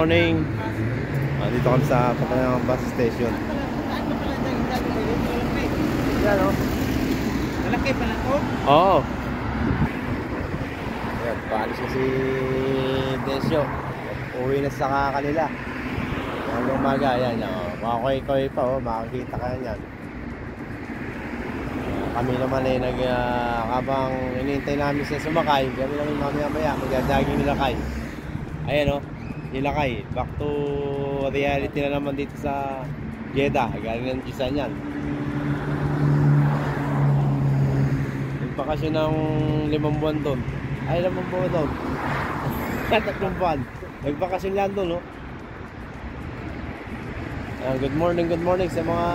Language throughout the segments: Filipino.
morning. Dito kami sa Patanang bus station. Yan o. Malaki pala to? Oo. Yan, paalis na si Desyo. Uwi na sa kanila. Hanggang umaga, yan o. Makakoy-koy pa o, makakita ka yan. Kami naman ay habang inintay namin siya sumakay, kami naman mamaya magdadaging nilakay. Ayan o, nilakay. Back to reality na naman dito sa Jeddah. Galing ng Jisan yan. Nagbakasyon ng 5 buwan doon. Ay, 5 buwan doon. 3 buwan. Nagbakasyon lang doon, no? Good morning sa mga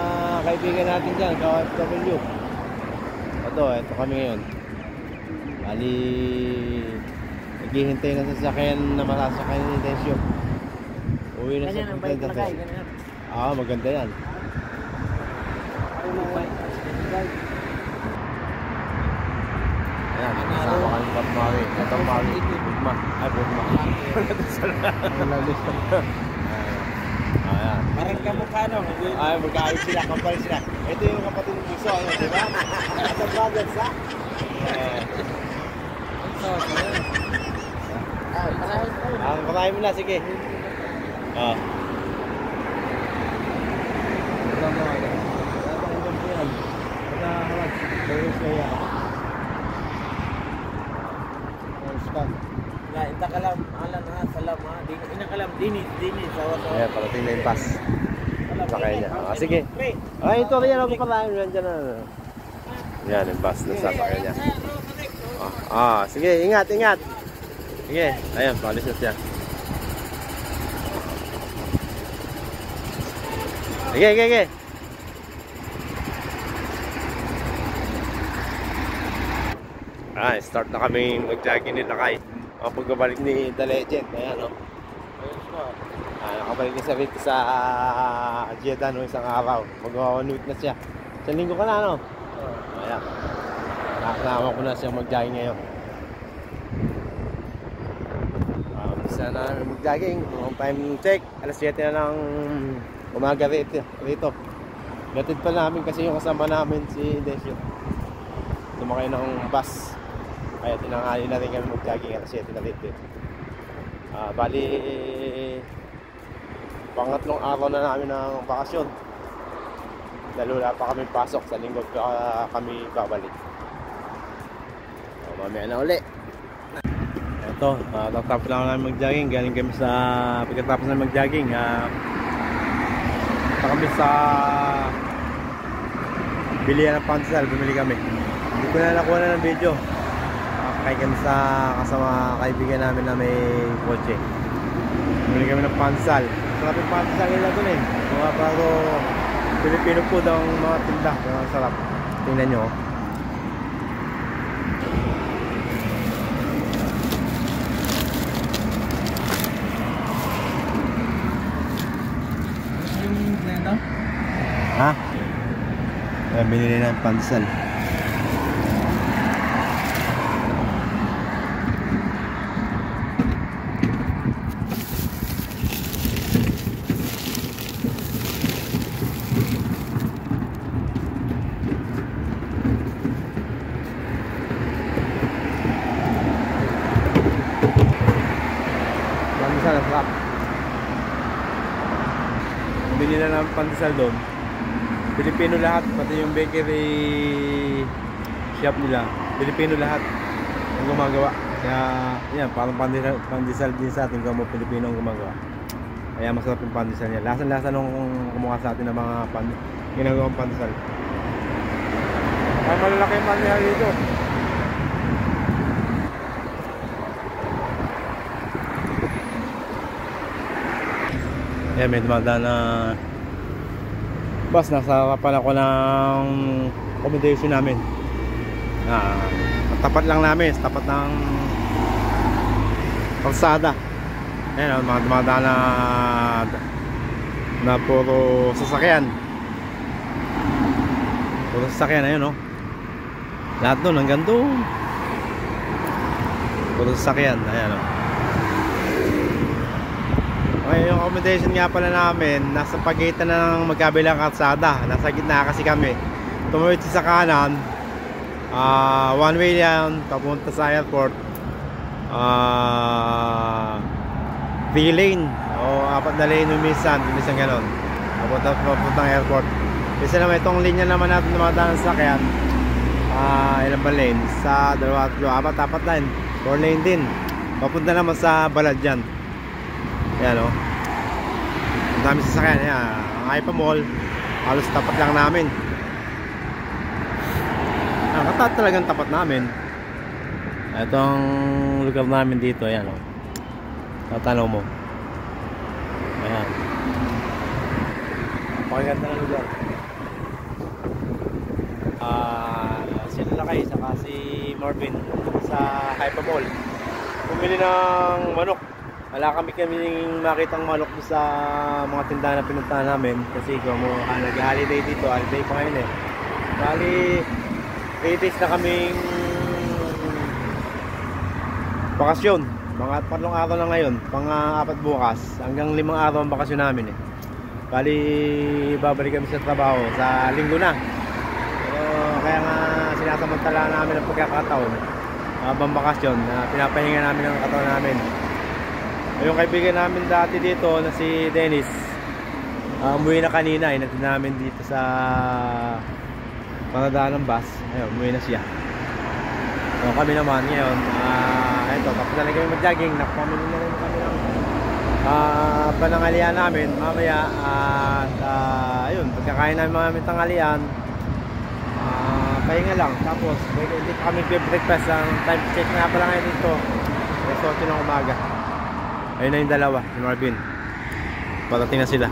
kaibigan natin dyan, ka-OFW. Ito kami ngayon. Bali, naghihintay na sa sasakyan na masasakyan ni Desyo. Uwi na sa punta dati. Maganda yan. Ayan, kasama kami ni Bob Maui. Ito Maui, Bugma. Ay, Bugma. Ayan. Parang kamukha no? Ay, magkaayos sila, kampal sila. Ito yung kapatid ng Buso, di ba? Sa brothers, ha? Patayin mo na, sige. Inakalam, alam ha, salam ha. Inakalam, dinis, sawa-sawa. Ayan, parating na yung bus. Sakay niya. Sige. Ay, ito rin yan, ako patayin. Nandiyan na. Yan, yung bus na sasakay niya. Sige, ingat. Sige, ayan, palis na siya. Sige. Start na kami mag-jogging ni Lakay. Pagbabalik ni The Legend. Ayan, o. Nakabalik niya sa rito sa Jeddah, no, isang araw. Mag-1 week na siya. 1 linggo ka na, no? Ayan. Nakakasama ko na siya mag-jogging ngayon. Bisa na mag-jogging. Time check. Alas 7 na ng umaga rito. Gatid pa namin kasi yung kasama namin si Desyo. Tumakay ng bus. Kaya tinanghali na rin kami mag-jogging alas 7 na rito. Bali, pangatlong araw na namin ng bakasyon. Dahil wala pa kami pasok, sa linggo kami babalik. Mamaya na uli. Ito, tatapos lang namin mag-jogging. Galing kami sa, pagkatapos na mag-jogging, punta kami sa bilihan ng pandesal. Bumili kami. Hindi ko na nakuha na ng video. Kaya kami sa kasama kaibigan namin na may kotse. Bumili kami ng pandesal. Sarap yung pandesal nila dun eh. Mga bago Pilipino food ang mga tinda. Ang sarap. Tingnan nyo. Ha? Binili na yung pandesal. Pandesal, sarap. Binili na ng pandesal doon. Pilipino lahat, pati yung bakery shop nila. Pilipino lahat ang gumagawa. Kaya, yan, parang pandesal din sa atin kung Pilipino ang gumagawa. Kaya masarap yung pandesal niya. Lasa-lasa nung kumuha sa atin ng mga ginagawang pandesal. Ay, malalaki yung pandesal dito. May dumadaan na bus. Nasa harapan ako ng accommodation namin. Tapat lang namin, tapat ng kalsada. Ayan, mga dumadaan na puro sasakyan. Puro sasakyan, ayun, no? Lahat doon, hanggang doon. Puro sasakyan, ayan, no? Okay, yung accommodation nga pala namin, nasa pagitan na ng magkabilang kalsada. Nasa gitna kasi kami. Tumawid sa kanan, one way yan, papunta sa airport. 3 lane o 4 na lane yung minsan ganon. Papunta ng airport. Kasi naman itong linya naman natin dumadaan sa sakyan. Ilang ba lane? Sa 2, 4 lane. 4 lane din. Papunta naman sa Baladyan. Yan o. Ang dami sasakyan. Yan. Ang Aipa Mall, halos tapat lang namin. Talagang tapat namin. Itong lugar namin dito. Ayan o. Tatanaw mo. Ayan. Pakaganda ng lugar. Sila Lakay saka si Marvin sa Aipa Mall. Bumili ng manok. Wala kaming makitang manok sa mga tindahan na pinuntahan namin kasi kung nag-holiday dito, holiday pa ngayon eh. Bali 8 days na kaming bakasyon. Mga 3 araw na ngayon, pang-4 bukas, hanggang 5 araw ang bakasyon namin eh. Bali babalik kami sa trabaho sa linggo na. Pero kaya nga sinasamantala namin ang pagkakataon habang bakasyon, pinapahinga namin ang katawan namin. Yung kaibigan namin dati dito na si Dennis, umuwi na kanina, inatid namin dito sa pangadaan ng bus. Ayun, umuwi na siya. So kami naman ngayon, ito, tapos na kami mag-jogging, nakapamili na rin kami ng panangalian namin mamaya. Ayun, pagkakain namin mga tanghalian, pahinga lang. Tapos hindi pa kami breakfast. Ang time check na pala ngayon dito, 8 ng umaga. Ayun na yung dalawa, si Marvin. Patating na sila.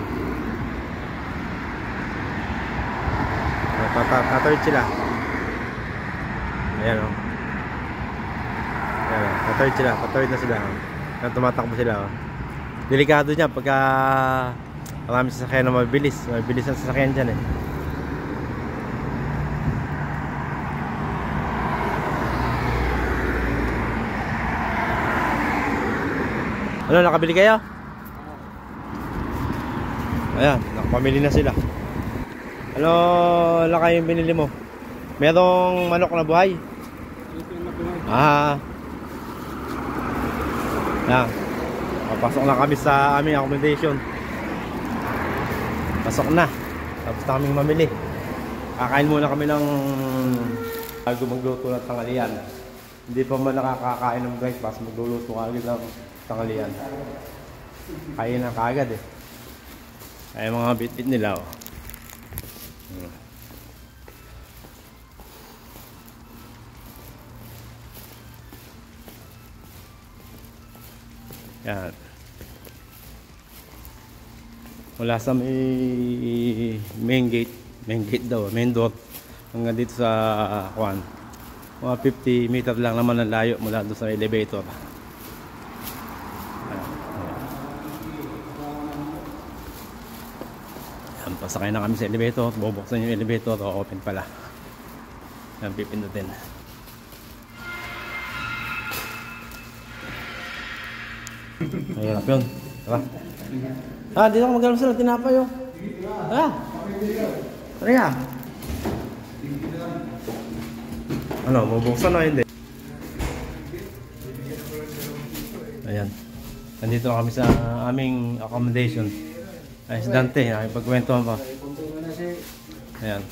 Tatawid sila. Ayan o. Ayan o, tatawid na sila. Tumatakbo sila o. Delikado niya pagka marami sasakyan na mabilis. Mabilis ang sasakyan dyan eh. Ano, nakabili kayo? Ayan, nakapamili na sila. Ano lakay yung binili mo? Merong manok na buhay? Ayan. Papasok na kami sa aming accommodation. Pasok na. Tapos na kaming mamili. Kakain muna kami ng bago magluto ng tanghalian. Hindi pa man nakakakain ng breakfast, magluluto agad ng tanghalian. Kain na kaagad eh. Ay mga bit-bit nila oh. Yan. Mula sa main gate daw, main door hanggang dito sa Juan. Mga 50 meter lang naman ang layo mula doon sa elevator. Yan, pasakay na kami sa elevator, bubuksan yung elevator, open pala. Yan, pipindutin. Mahirap yun. Tara. Dito ako mag-along sila, tinapay yun. Tara nga. Ano, bubuksan o hindi? Ayan. Nandito na kami sa aming accommodation. Ay, si Dante, nakipagkwentuhan pa. Ayan.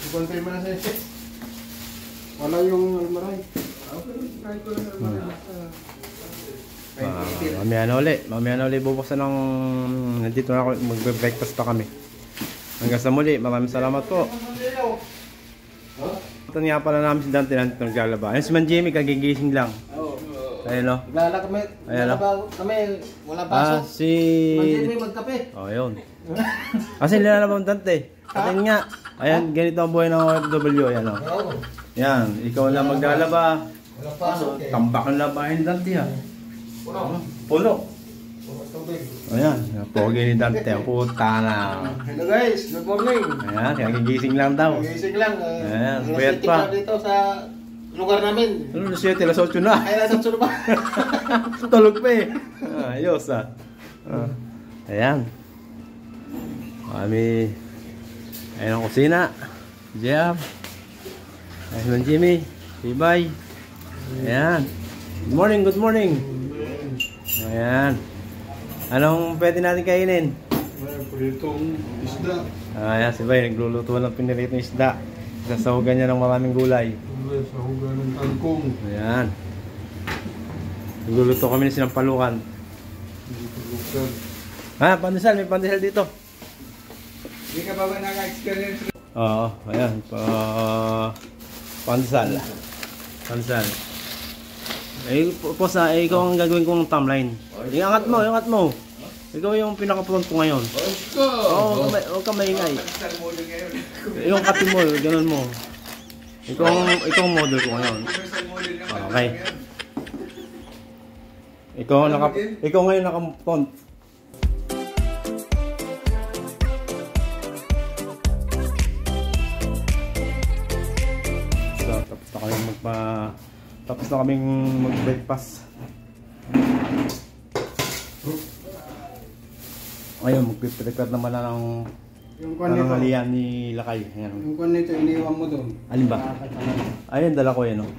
Wala yung almaray. Mamaya na uli bubuksan ng... Nandito na ako, magbe-breakfast pa kami. Hanggang sa muli, maraming salamat po. Ito nga pala namin si Dante nandito naglalaba. Ayun si Man Jimmy, kagigising lang. Ayun o. Naglala kami, wala baso. Si... Man Jimmy magkape. Yun. Kasi nilalaba ng Dante. Atin nga. Ayan, ganito ang buhay ng OFW. Ayan o. Yan, ikaw lang maglalaba. Wala baso. Tambak ang labahin Dante ha. Puno. Ayan, pogi ni Dante. Puta na. Hello guys, good morning. Ayan, kagigising lang daw. Gising lang. Ayan, puyat pa. Dito sa lugar namin. Ano, Lucia, alas 8 na. Ay, nasa sunod pa. Tulog pa eh. Ayos ah. Ayan. Kami. Ayan ang kusina. Jeff. Ayan ang Jimmy. Tibay. Ayan. Good morning, good morning. Ayan. Anong pwede natin kainin? Pritong isda. Ayan, si Bay, nagluluto ng piniritong isda. Sasahugan niya ng maraming gulay. Sahugan ng kangkong. Ayan. Nagluluto kami ng sinampalukan. Ah, pandesal, may pandesal dito. Hindi ka ba naka-experience? Oo, ayan. Pandesal. Pandesal. Eh, posa, ikaw ang gagawin kong timeline. Iangat mo, iangat mo. Ikaw yung pinaka-front ko ngayon. Oo, huwag ka maingay. Yung copy mo, ganun mo. Ikaw ang model ko ngayon. Okay. Ikaw ngayon naka-front. So, tapos na kaming mag-breakfast. Ngayon, mag-prepare naman na ng halian ni Lakay. Ayan. Yung kwan nito, iniwan mo doon. Alin ba? Ayun, dala ko yan. Oh.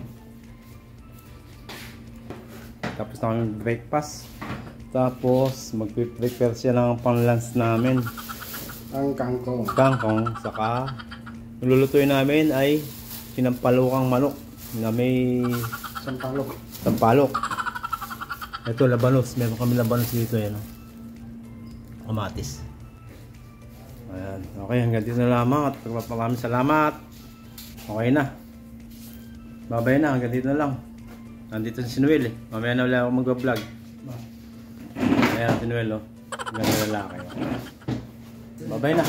Tapos na kami breakfast. Tapos, mag-prepare siya ng pang-lunch namin. Ang kangkong. Kangkong. Saka, nilulutuin namin ay sinampalukang manok na may sampalok. Ito, labanos. Meron kami labanos dito. Yan. Kamatis. Ayan. Okay, hanggang dito na lamang. At maraming salamat. Okay na. Babay na. Hanggang dito na lang. Nandito si Noel eh. Mamaya na wala akong mag-vlog. Ayan si Noel oh. Ganda na lalaki. Babay na.